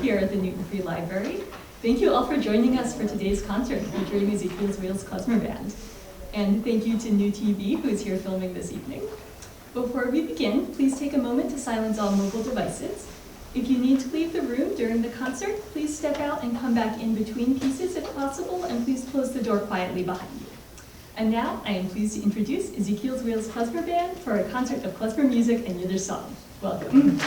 here at the NewTV Library. Thank you all for joining us for today's concert featuring Ezekiel's Klezmer Band. And thank you to NewTV, who is here filming this evening. Before we begin, please take a moment to silence all mobile devices. If you need to leave the room during the concert, please step out and come back in between pieces if possible, and please close the door quietly behind you. And now, I am pleased to introduce Ezekiel's Klezmer Band for a concert of Klezmer music and Yiddish song. Welcome.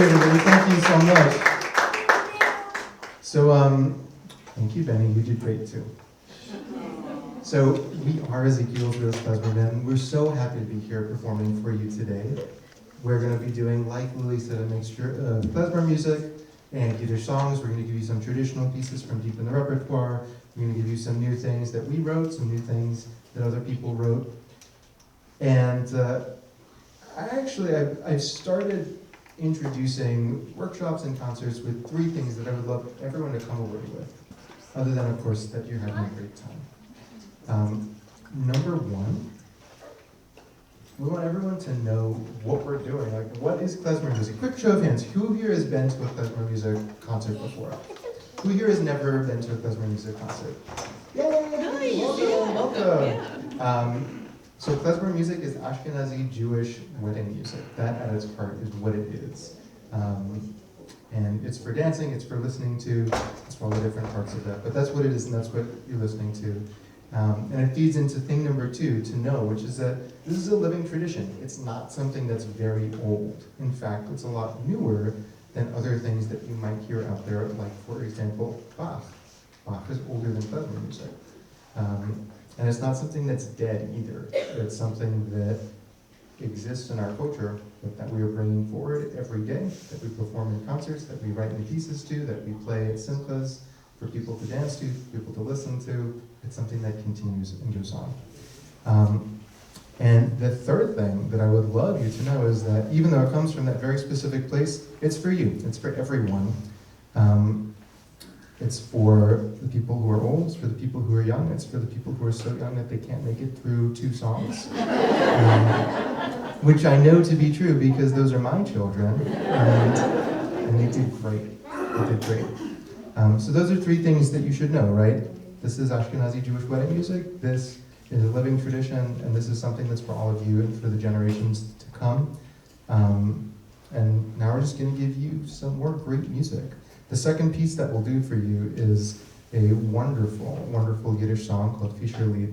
everybody. Thank you so much. So, thank you, Benny. You did great too. So, we are Ezekiel's Real Klezmer Band. We're so happy to be here performing for you today. We're going to be doing, like Lily said, a mixture of klezmer music and Yiddish songs. We're going to give you some traditional pieces from deep in the repertoire. We're going to give you some new things that we wrote, some new things that other people wrote. And I've started introducing workshops and concerts with three things that I would love everyone to come away with, other than, of course, that you're having a great time. Number one, we want everyone to know what we're doing. Like, what is klezmer music? Quick show of hands. Who here has been to a klezmer music concert before? Who here has never been to a klezmer music concert? Yay! Welcome. Yeah. So klezmer music is Ashkenazi Jewish wedding music. That at its heart is what it is. And it's for dancing, it's for listening to, it's for all the different parts of that. But that's what it is, and that's what you're listening to. And it feeds into thing number two to know, which is that this is a living tradition. It's not something that's very old. In fact, it's a lot newer than other things that you might hear out there, like, for example, Bach. Bach is older than klezmer music. And it's not something that's dead either. It's something that exists in our culture, but that we are bringing forward every day, that we perform in concerts, that we write new pieces to, that we play at simchas for people to dance to, for people to listen to. It's something that continues and goes on. And the third thing that I would love you to know is that even though it comes from that very specific place, it's for you. It's for everyone. It's for the people who are old, it's for the people who are young, it's for the people who are so young that they can't make it through 2 songs. Which I know to be true because those are my children, and they did great. They did great. So those are 3 things that you should know, right? This is Ashkenazi Jewish wedding music, this is a living tradition, and this is something that's for all of you and for the generations to come. And now we're just going to give you some more great music. The second piece that we'll do for you is a wonderful, wonderful Yiddish song called Fischerlied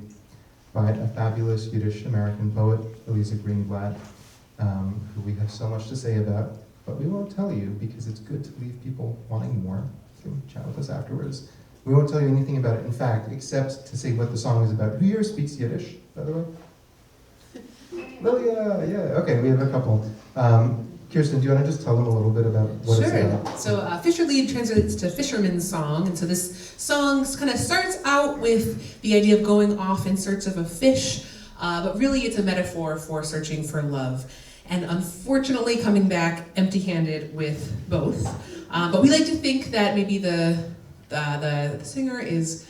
by a fabulous Yiddish American poet, Elisa Greenblatt, who we have so much to say about, but we won't tell you because it's good to leave people wanting more. You can chat with us afterwards. We won't tell you anything about it, in fact, except to say what the song is about. Who here speaks Yiddish, by the way? Lilia, yeah, okay, we have a couple. Kirsten, do you want to just tell them a little bit about what it's about? Sure. So Fischerlied translates to fisherman's song, and so this song kind of starts out with the idea of going off in search of a fish, but really it's a metaphor for searching for love. And unfortunately coming back empty-handed with both. But we like to think that maybe the singer is,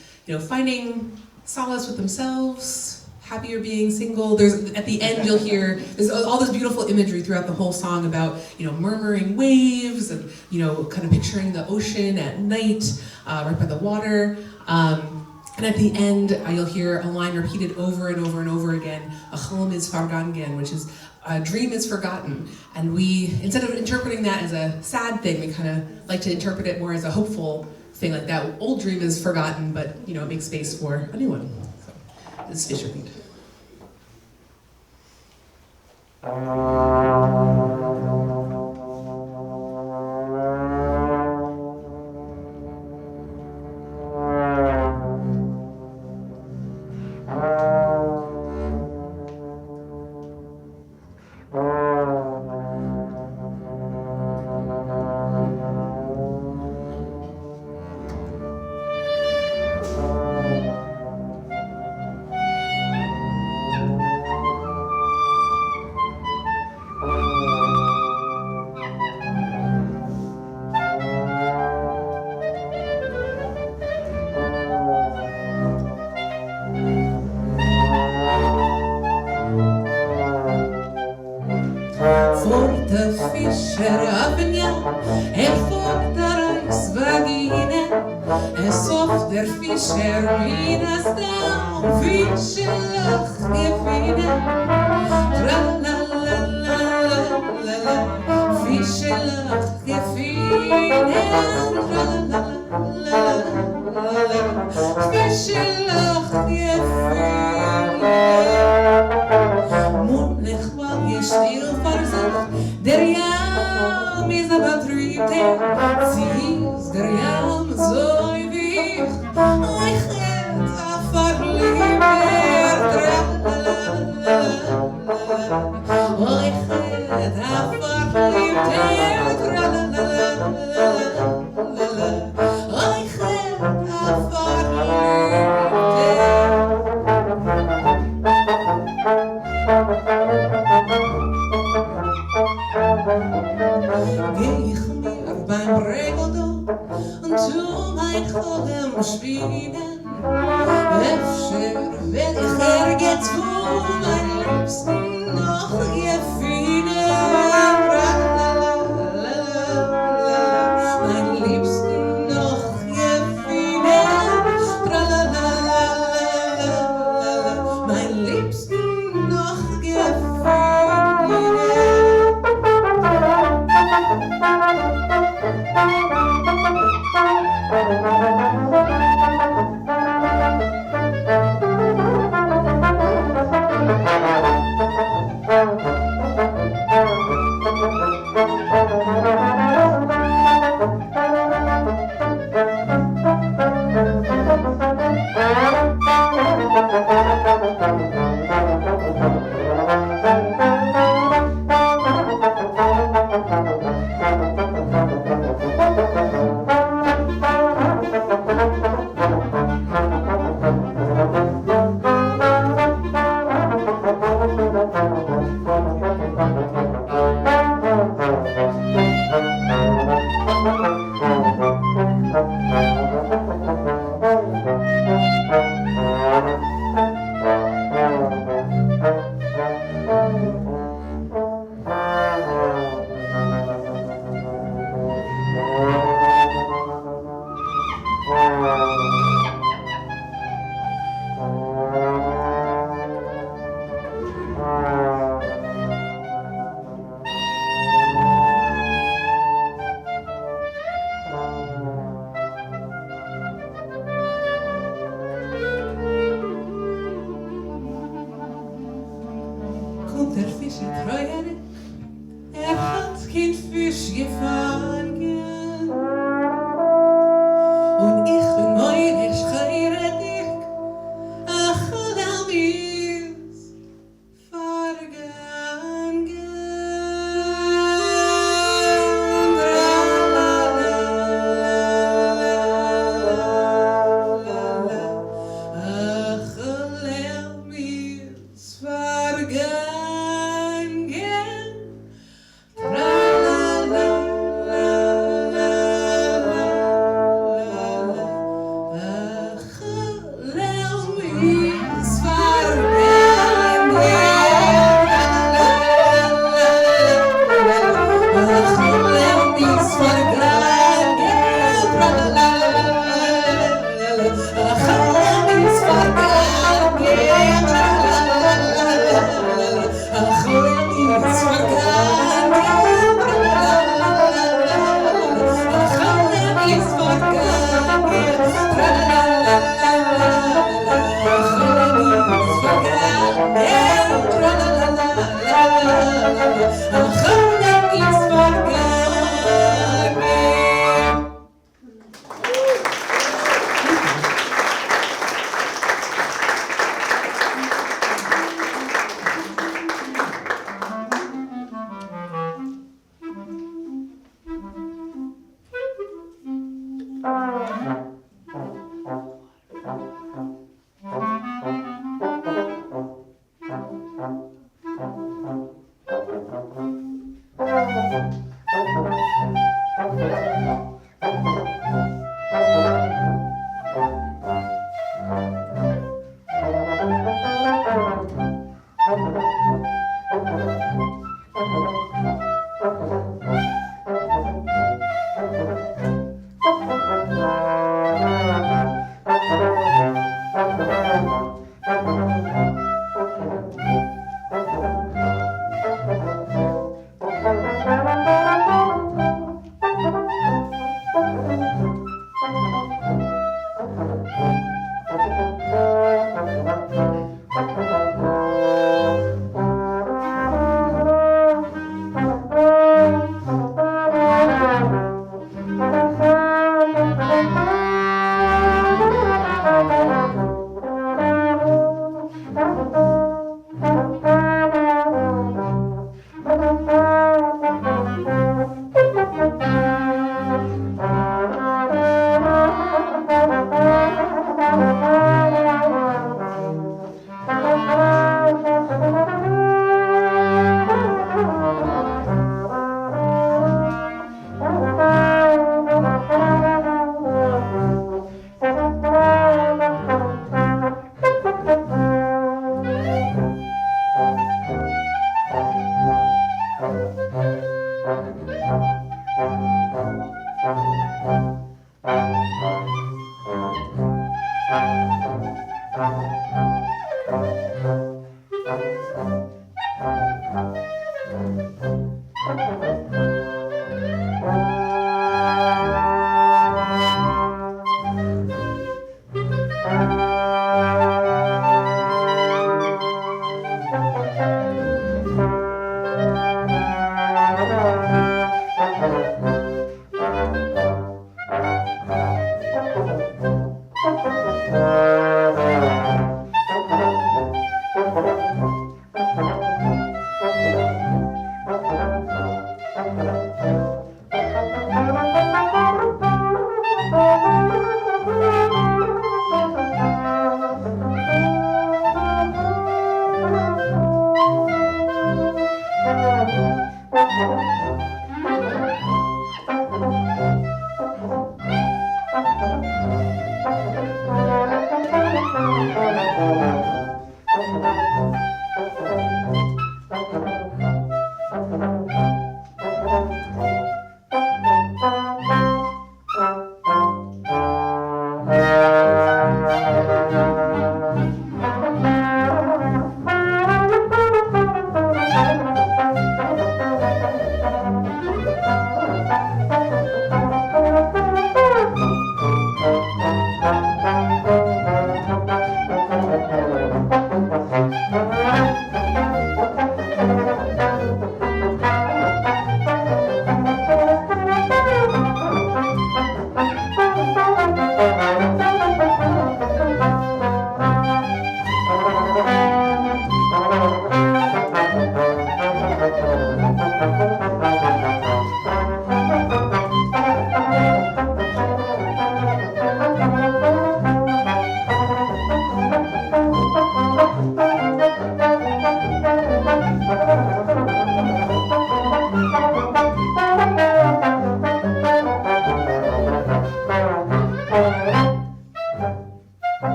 finding solace with themselves, happier being single. There's at the end you'll hear there's all this beautiful imagery throughout the whole song about murmuring waves and kind of picturing the ocean at night right by the water. And at the end you'll hear a line repeated over and over and over again. A cholm is vergangen, which is a dream is forgotten. And we, instead of interpreting that as a sad thing, we kind of like to interpret it more as a hopeful thing, like that old dream is forgotten, but it makes space for a new one. So this is Fischerlied. Fischer offen ja, folgt der Reisvagine, soft der Fischer Minas da, Fischerloch gefine, tra la la la la la, Fischerloch gefine, tra la la la la, Fischerloch gefine. Mondlich war je stil versucht, der Jam is aber der, sie ist der Jam so wie ich hätt a verlieber, ich hätt a verlieber, geh ich mir beim Regodo und tu mein Cholem spielen. Efter wenn ich ergens wo mein Liebsten noch gefielen. Mein Liebsten noch gefielen. Mein Liebsten noch gefielen. Kommt der Fisch in Treue, hat kein Fisch gefangen. Und ich bin meine Scheire dick, ach, lass mich vergangen. Ach, lass mich vergangen.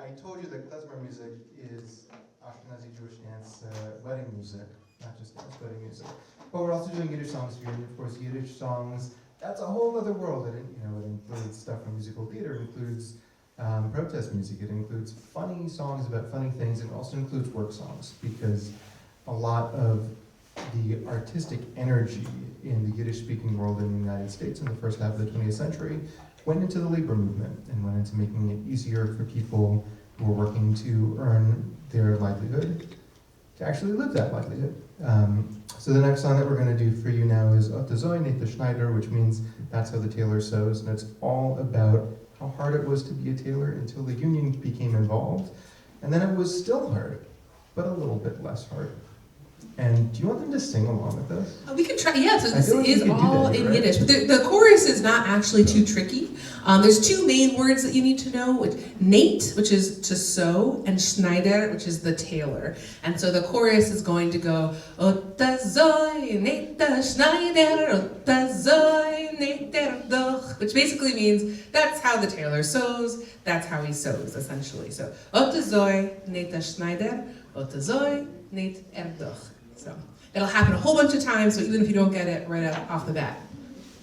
I told you that Klezmer music is Ashkenazi Jewish dance wedding music, not just dance wedding music. But we're also doing Yiddish songs here, and of course Yiddish songs, that's a whole other world. It includes stuff from musical theater, it includes protest music, it includes funny songs about funny things, and it also includes work songs, because a lot of the artistic energy in the Yiddish-speaking world in the United States in the first half of the 20th century went into the labor movement and went into making it easier for people who were working to earn their livelihood to actually live that livelihood. So the next song that we're going to do for you now is Ot Zoi Neit the Schneider, which means that's how the tailor sews, and it's all about how hard it was to be a tailor until the union became involved, and then it was still hard, but a little bit less hard. And do you want them to sing along with us? We can try, yeah, so this like is all in Yiddish, but the chorus is not actually too tricky. There's two main words that you need to know, Neit, which is to sew, and Schneider, which is the tailor. And so the chorus is going to go, Ota zoi, neit der Schneider, ota zoi, neit der doch, which basically means that's how the tailor sews, that's how he sews, essentially. So, Ota zoi, neit der Schneider, ota zoi, neit er doch. So that'll happen a whole bunch of times, so even if you don't get it right off the bat,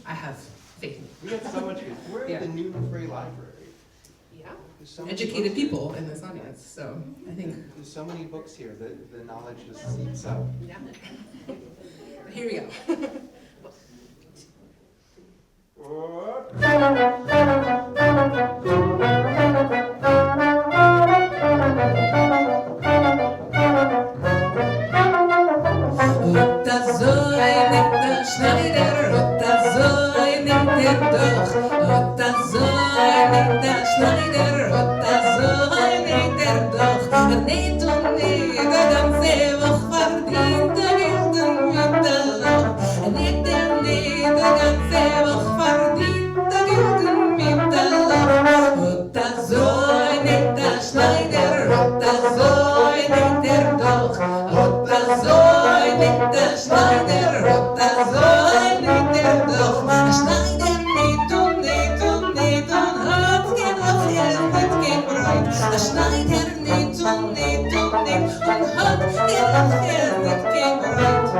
I have faith in you. We got so much good. We're Yeah. at the Newton Free Library. Yeah. There's so many Educated books here. people in this audience, so I think, There's so many books here that the knowledge just seeps out. yeah. Here we go. Ota zoi, neit der Schneider, ota zoi, neit der doch. Ota zoi, neit der Schneider, ota zoi, neit der doch. Neit und neit, der ganze Woch verdient der Gilden mit der Loch. Neit der neit, der ganze Woch verdient der Gilden mit der Loch. Ota zoi, neit der Schneider, ota zoi, neit der doch. Ota zoi, neit der Schneider, ota zoi, neit der doch. A Schneider neit und hat kein Aufhören mit kein Bräut. A Schneider neit und hat kein Aufhören mit kein Bräut.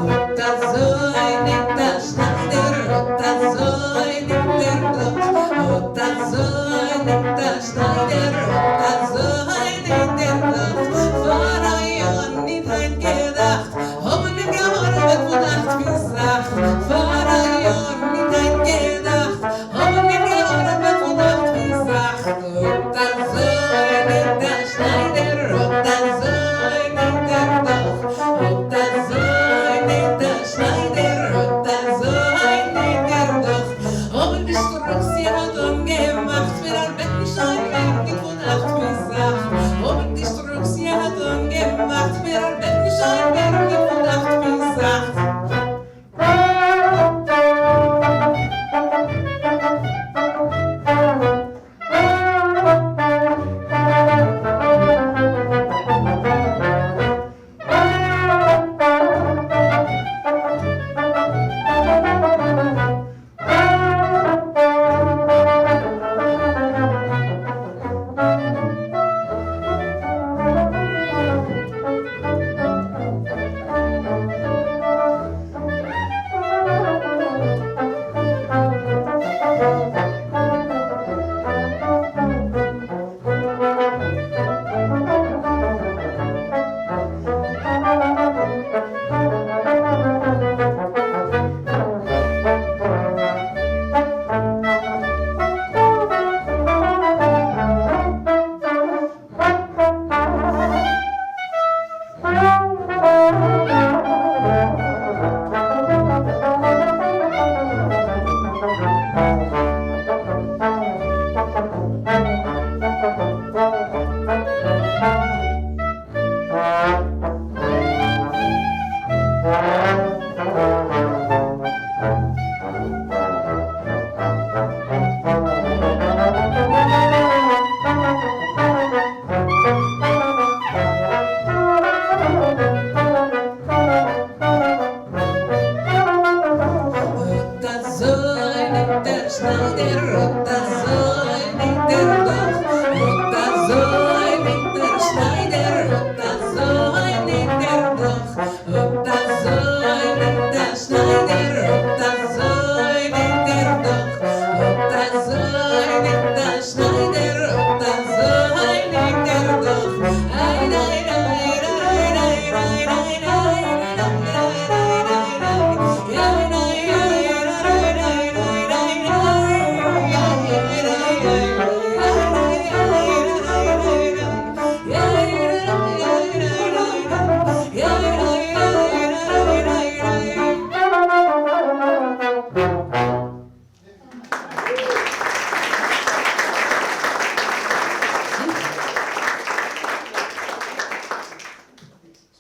Ota zoi, neit der Schneider, ota zoi, neit der doch. Ota zoi, neit der Schneider, ota zoi, neit der doch. Vor ein Jahr nicht ein gedacht, haben wir gearbeitet von 8 bis 8. Vor ein Jahr nicht ein gedacht, haben wir gearbeitet von 8 bis 8. Ota zoi, neit der Schneider, ota zoi, neit der doch. Ota zoi, neit der Schneider, ota zoi, neit der doch. Aber die Straße hat umgemacht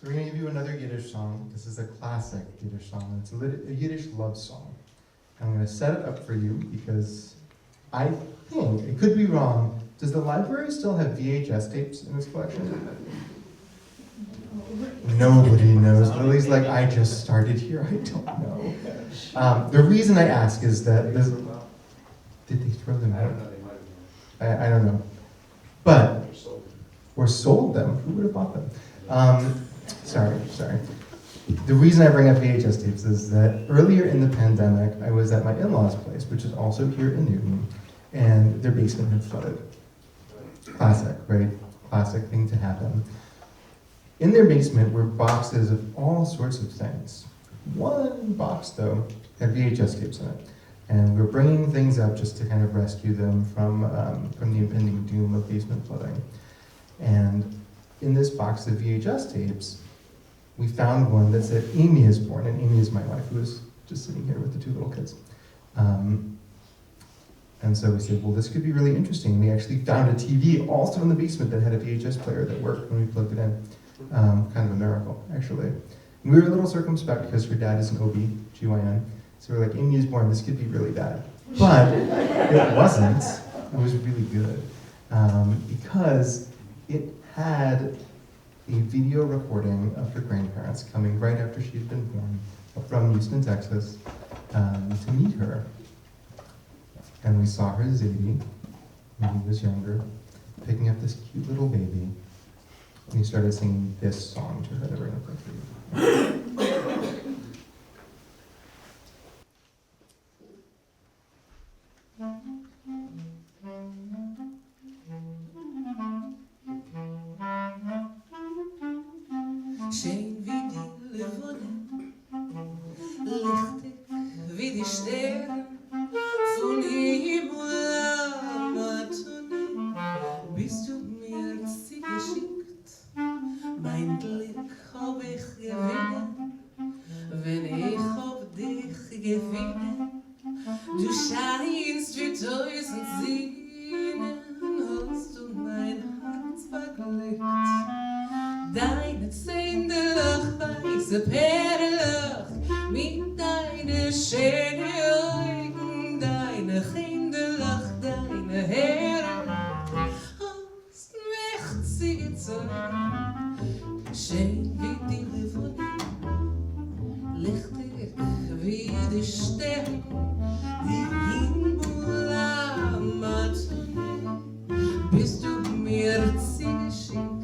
So we're going to give you another Yiddish song. This is a classic Yiddish song. It's a Yiddish love song. I'm going to set it up for you because I think, it could be wrong, does the library still have VHS tapes in its collection? Nobody knows. Lily's like, I just started here, I don't know. The reason I ask is that this, did they throw them out? I don't know. But, or sold them, who would have bought them? Sorry. The reason I bring up VHS tapes is that earlier in the pandemic, I was at my in-laws' place, which is also here in Newton, and their basement had flooded. Classic, right? Classic thing to happen. In their basement were boxes of all sorts of things. One box, though, had VHS tapes in it. And we were bringing things up just to kind of rescue them from the impending doom of basement flooding. And in this box of VHS tapes, we found one that said Amy is born, and Amy is my wife, who is just sitting here with the two little kids. And so we said, well, this could be really interesting. We actually found a TV also in the basement that had a VHS player that worked when we plugged it in. Kind of a miracle, actually. And we were a little circumspect because her dad is an OB-GYN. So we're like, Amy is born, this could be really bad. But it wasn't. It was really good. Because it had a video recording of her grandparents coming right after she had been born from Houston, Texas, to meet her. And we saw her Zadie, when he was younger, picking up this cute little baby. And he started singing this song to her that we're going to play for you. Schön wie die Levone, lichtig wie die Sterne, von Himmel am Matone, bist du mir zugeschickt. Mein Glück hab ich gewinnen, wenn ich auf dich gewinne. Du scheinst wie 1000 Sinnen, hast du mein Herz beglückt. Deine Zähne weiße Perle, mit deinen schönen Augen, deine Hände, deine Haare, hast mich zugezogen. Schön wie die Levone, lichtig wie die Sterne, die Himmel am Matone, bist du mir zugeschickt.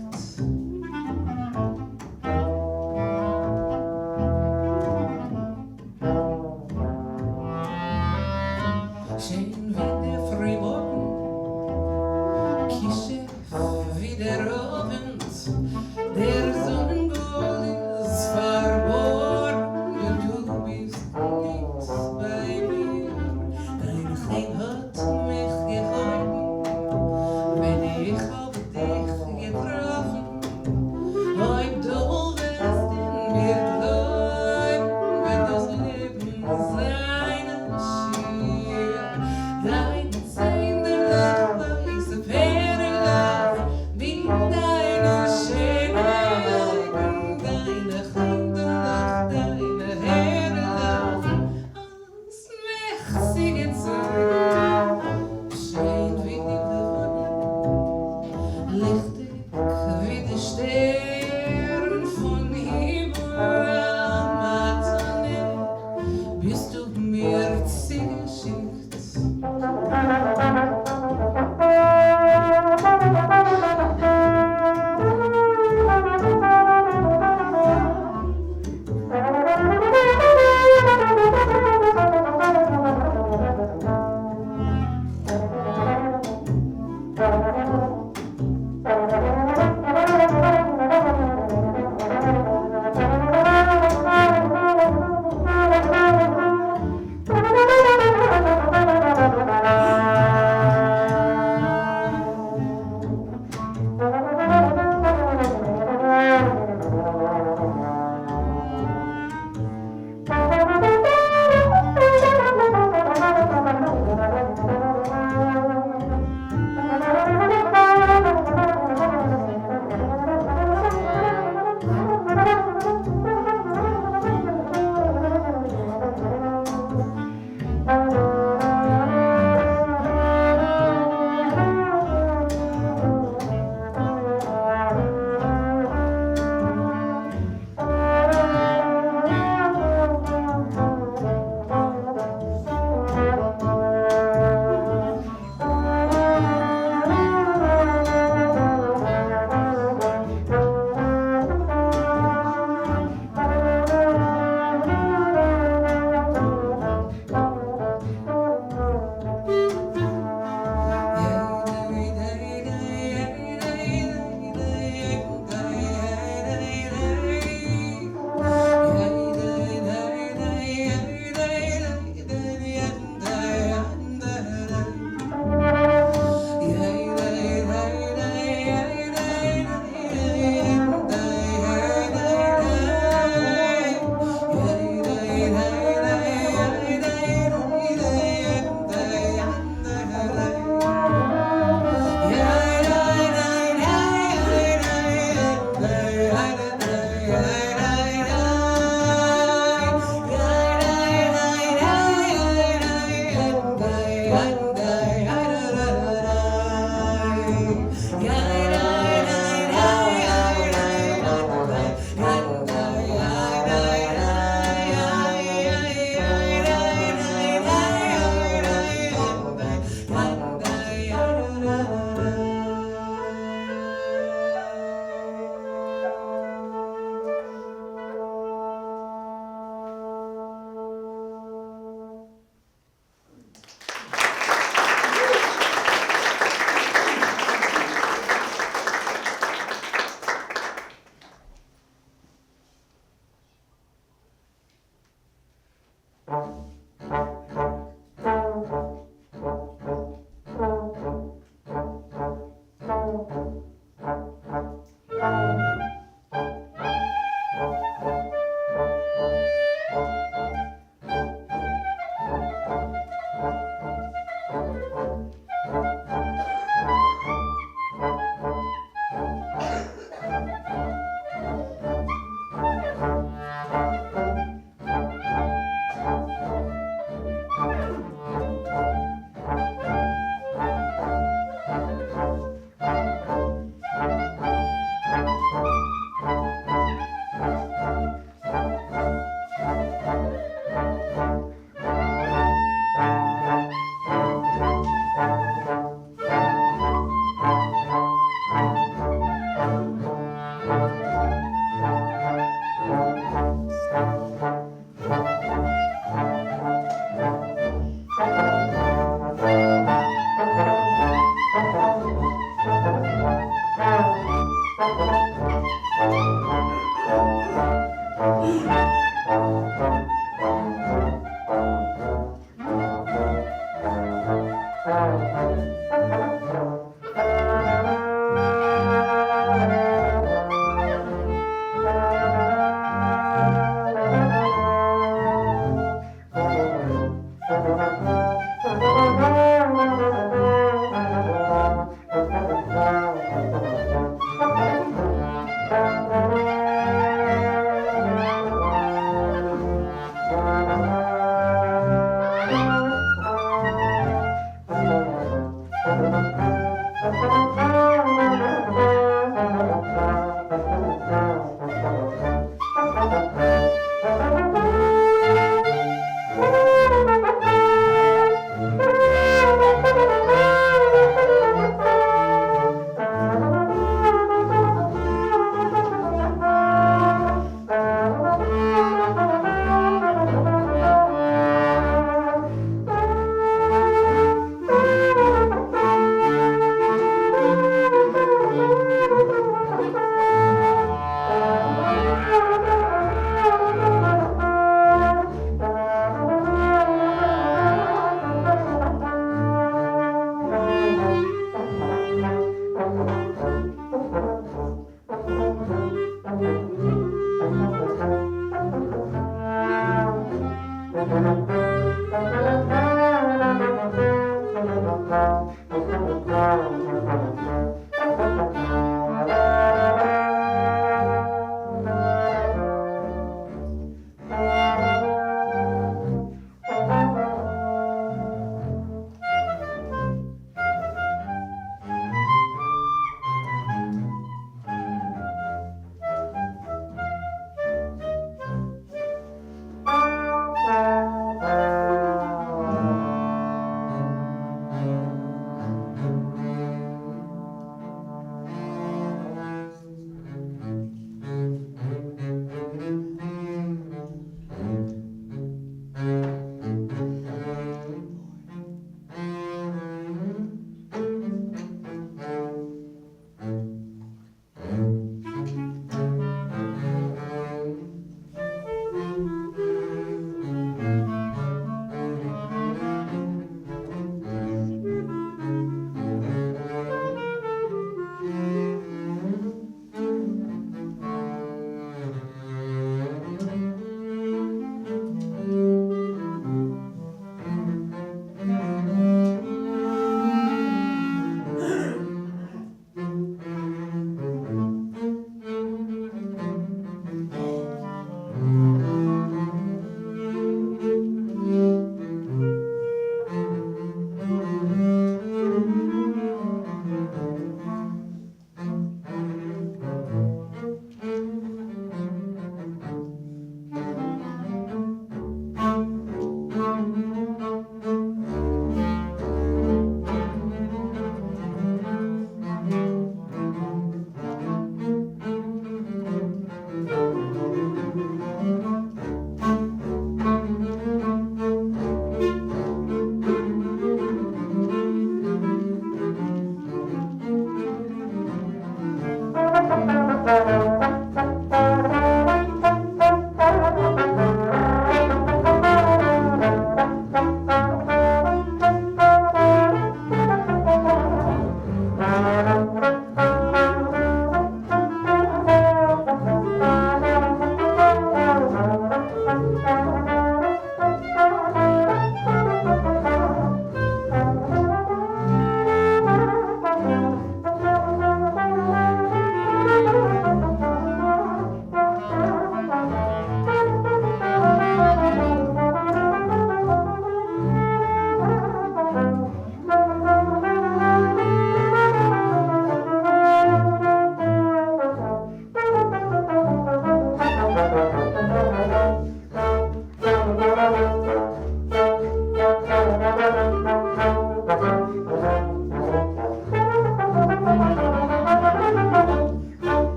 Schön wie der Frühmorgen, Kische wie der Abend, der Sonnengold ist verborgen, du bist nicht bei mir. Dein Heim hat mich gehalten, wenn ich auf dich getroffen. Ob du wirst in mir bleiben, wird das Leben sein schier. Deine Zähne, weiße Perle, mit deinen schönen Augen, deine Hände, deine Haare, hast mich zugezogen.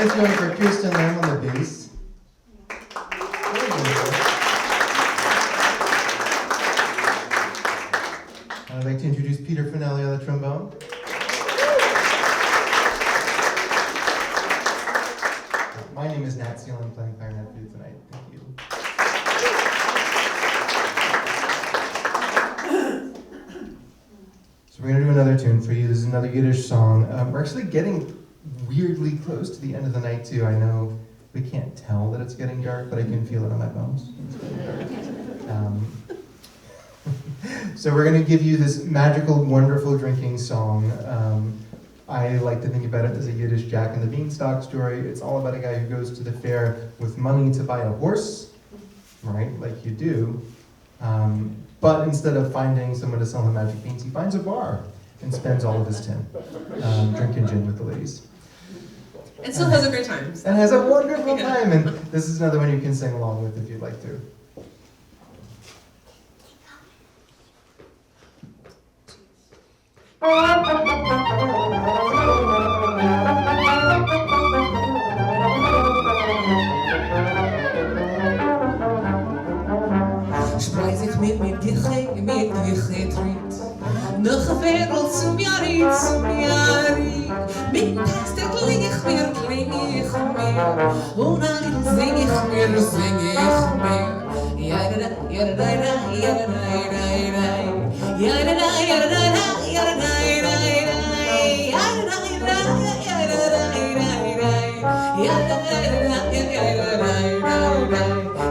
hands going for Kirsten Lamb on the bass. I'd like to introduce Peter Finelli on the trombone. My name is Nat Seal. I'm playing clarinet for you tonight. Thank you. So we're going to do another tune for you. This is another Yiddish song. We're actually getting weirdly close to the end of the night, too. I know we can't tell that it's getting dark, but I can feel it on my bones. So we're going to give you this magical, wonderful drinking song. I like to think about it as a Yiddish Jack and the Beanstalk story. It's all about a guy who goes to the fair with money to buy a horse, right, like you do. But instead of finding someone to sell him magic beans, he finds a bar and spends all of his tin drinking gin with the ladies. And still has a great time. And has a wonderful time. And this is another one you can sing along with if you'd like to. Spreis ich mit Gechetritt noch a Viertel zum Jahri mit Texter kling ich mir und an ihm sing ich mir ja-da-da, ja-da-da-da, ja-da-da-da, ja-da-da, ja-da-da-da, ja-da-da-da,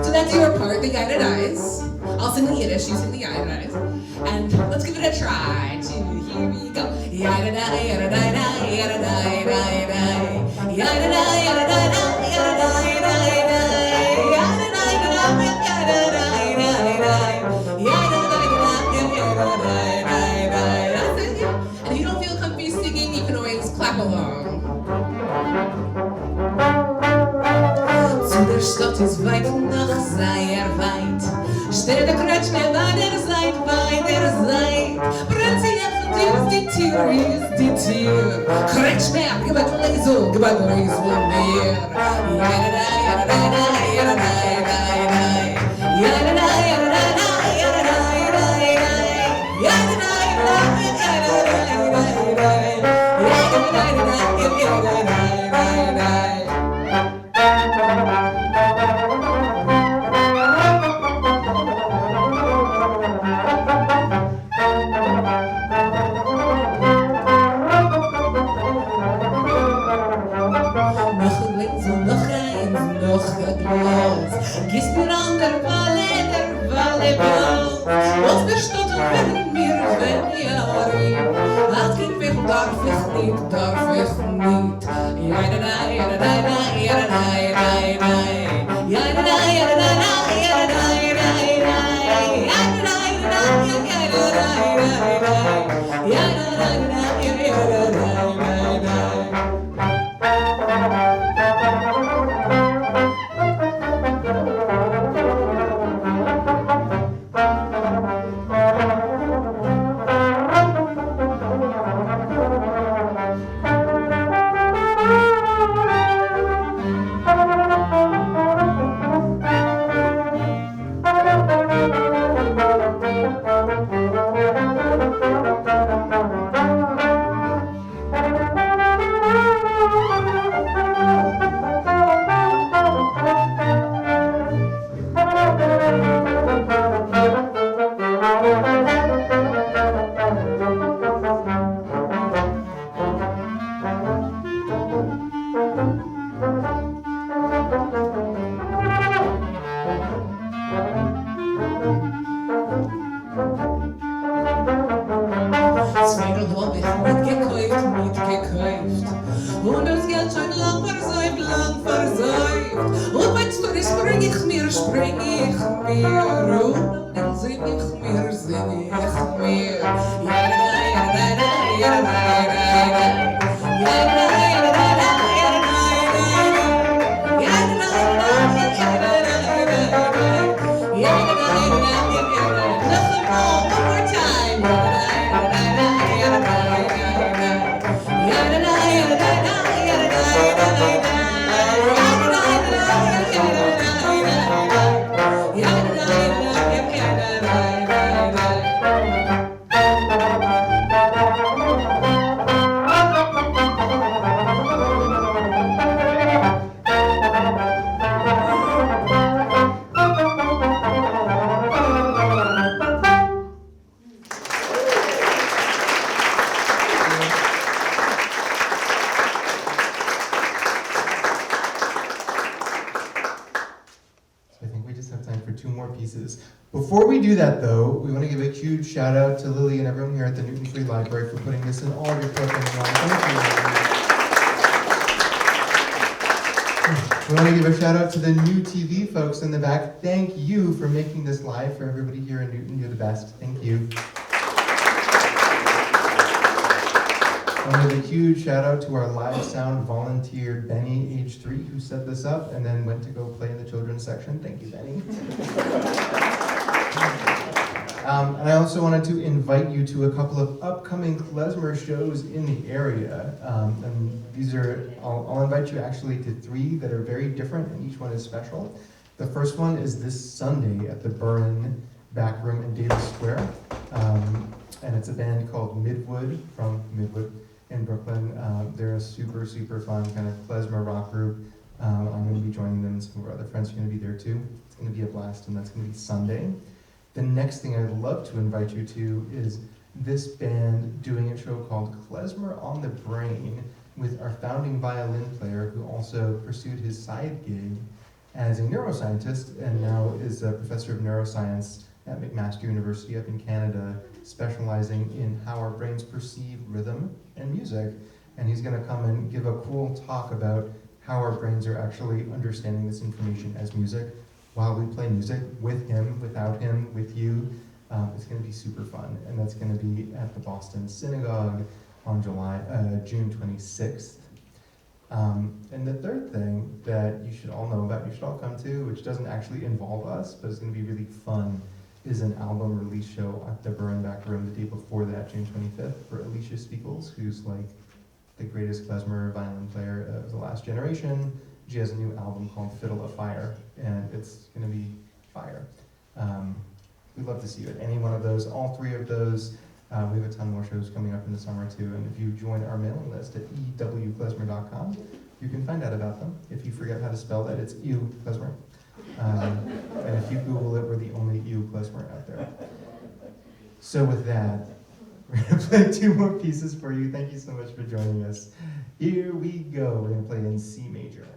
so that's your part, the guided eyes. I'll sing the Yiddish, you sing the guided eyes. And let's give it a try. Here we go. Yada-da, yada-da-da, yada-da-da-da, yada-da, yada-da, yada-da-da, yada-da-da-da, and if you don't feel comfy singing, you can always clap along. Zu der Stadt ist weit noch sehr weit. Steht der Klezmer bei der Seite. Brennt sie auf die Tür ist die Tür. Klezmer, gib ein Gläsel mehr. Ja-da-da, ja-da-da-da, ja-da-da-da, ja-da-da, ja-da-da, ja-da-da, Gießt mir an der Walle Blau. Was der Stadt und mir, wenn Jahre. Als Kind will darf ich nicht. Ja-da-da, ja-da-da-da, ja-da-da-da-da. Ja-da-da, ja-da-da-da, ja-da-da-da-da. Ja-da-da-da-da, ja-da-da-da-da. Ja-da-da-da, ja-da-da-da-da. Und das Geld schon lang versäuft. Und wenn du nicht spring ich mir. Und dann sing ich mir. One more time. Before we do that, though, we want to give a huge shout out to Lily and everyone here at the Newton Free Library for putting this in all of your programming. Thank you. We want to give a shout out to the NewTV folks in the back. Thank you for making this live for everybody here in Newton. You're the best. Thank you. I want to give a huge shout out to our live sound volunteer, Benny, age 3, who set this up and then went to go play in the children's section. Thank you, Benny. And I also wanted to invite you to a couple of upcoming Klezmer shows in the area. And these are, I'll invite you actually to 3 that are very different, and each one is special. The first one is this Sunday at the Burren Back Room in Davis Square. And it's a band called Midwood from Midwood in Brooklyn. They're a super, super fun kind of Klezmer rock group. I'm going to be joining them, and some of our other friends are going to be there too. It's going to be a blast, and that's going to be Sunday. The next thing I'd love to invite you to is this band doing a show called Klezmer on the Brain with our founding violin player, who also pursued his side gig as a neuroscientist and now is a professor of neuroscience at McMaster University up in Canada, specializing in how our brains perceive rhythm and music. And he's going to come and give a cool talk about how our brains are actually understanding this information as music while we play music, with him, without him, with you. It's going to be super fun, and that's going to be at the Boston Synagogue on June 26th. And the third thing that you should all know about, you should all come to, which doesn't actually involve us, but it's going to be really fun, is an album release show at the Burren Back Room the day before that, June 25th, for Alicia Spiegels, who's like the greatest Klezmer violin player of the last generation. She has a new album called Fiddle of Fire, and it's going to be fire. We'd love to see you at any one of those, all 3 of those. We have a ton more shows coming up in the summer too, and if you join our mailing list at ewklezmer.com, you can find out about them. If you forget how to spell that, it's Ew Klezmer. And if you Google it, we're the only Ew Klezmer out there. So with that, we're going to play 2 more pieces for you. Thank you so much for joining us. Here we go. We're going to play in C major.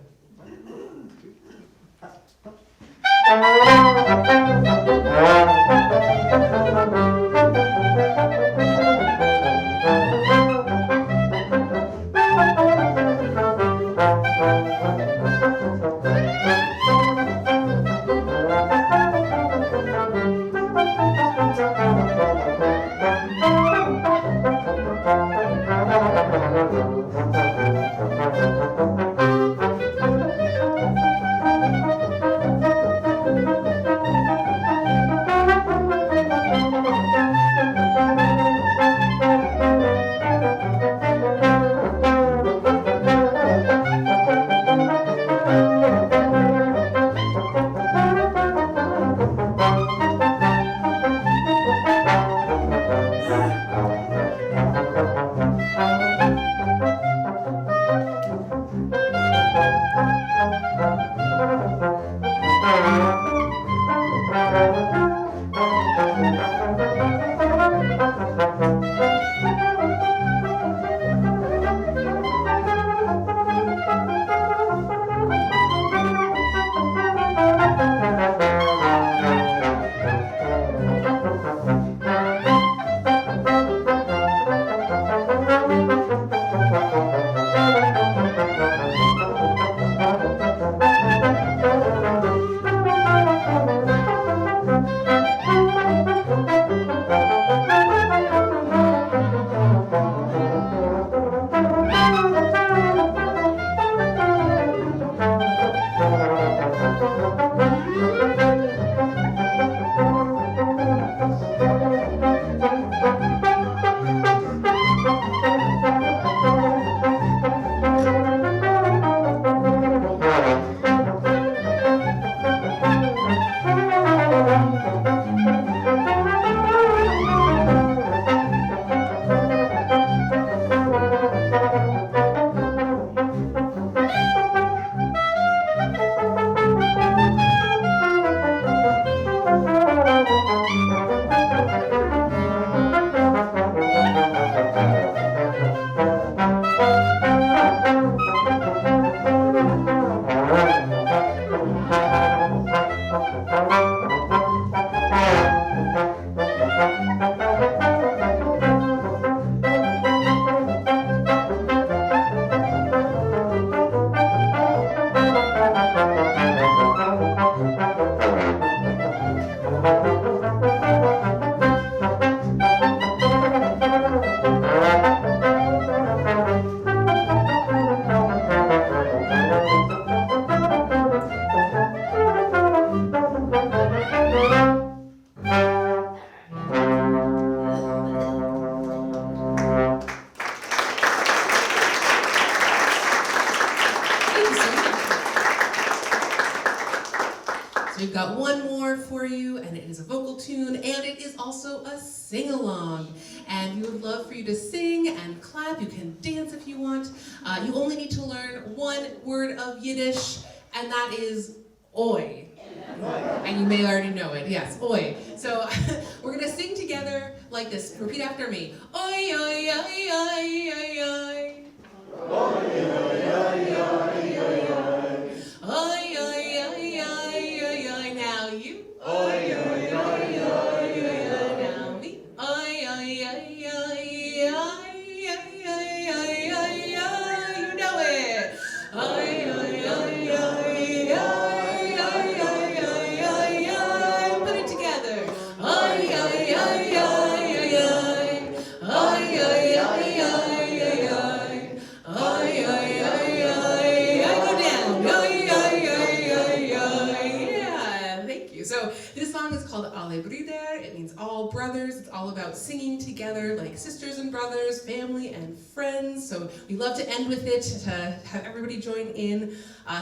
We've got one more for you, and it is a vocal tune, and it is also a sing-along. And we would love for you to sing and clap. You can dance if you want. You only need to learn one word of Yiddish, and that is oi. And you may already know it, yes, oi. So we're gonna sing together like this. Repeat after me. Oi, oi, oi, oi, oi, oi. Oi, oi, oi, oi, oi, oi. Oi, oi, oi, oi, oi, oi. Now you. Oi, oi, oi, oi, oi, oi. Now me. Oi, oi, oi, oi, oi, oi, oi, oi, oi. You know it. Oi, oi, oi, oi, oi. Put it together. Oi, oi, oi, oi, oi, oi. Oi, oi, oi, oi, oi, oi. Oi, oi, oi, oi. I go down. Oi, oi, oi, oi, oi. Yeah, thank you. So this song is called Alle Brüder. It means all brothers. It's all about singing together like sisters and brothers, family and friends. So we love to end with it, to have everybody join in.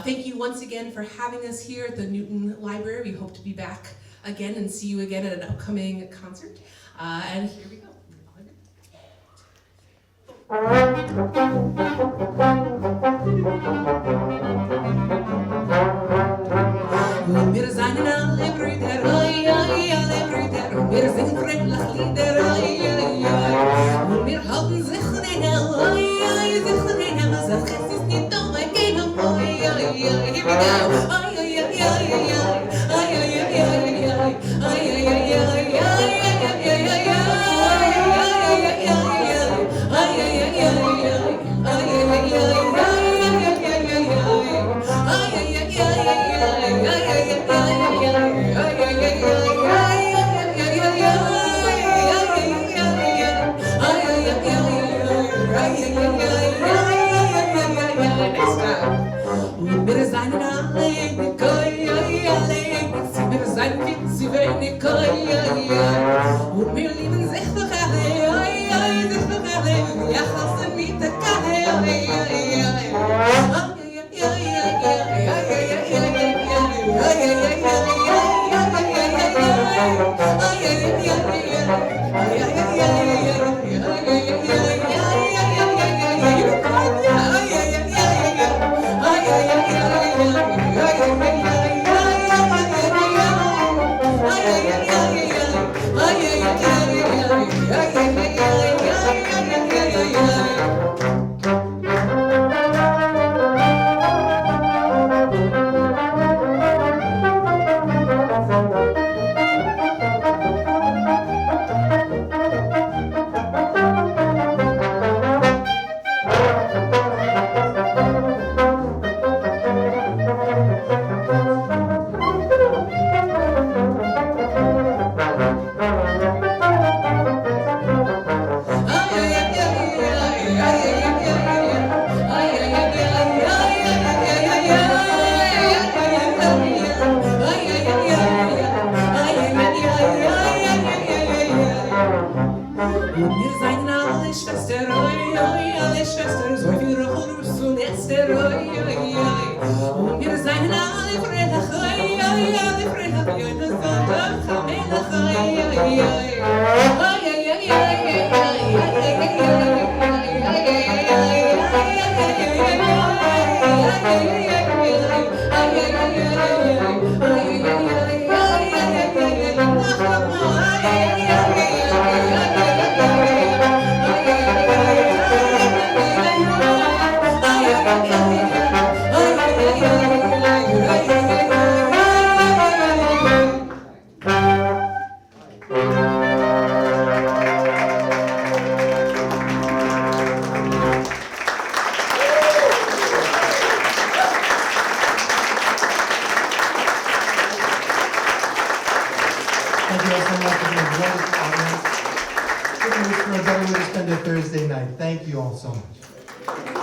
Thank you once again for having us here at the Newton Library. We hope to be back again and see you again at an upcoming concert. And here we go. Wir seien alle Brüder, oi, oi, alle Brüder, und wir singen fröhlich Lieder, oi, oi, oi. Und wir halten sich an einen, oi, oi, sich an einen, sag, es ist nicht dumm, ein Gehen, oi, oi, oi. Here we go. Oi, oi, oi, oi, oi, oi, oi, oi, oi, oi, wir seien alle wenig, wir seien witzig wenig, und wir lieben sich doch alle, sich doch alle, ja, hassen mit der Kalle, For a better way to spend a Thursday night. Thank you all so much.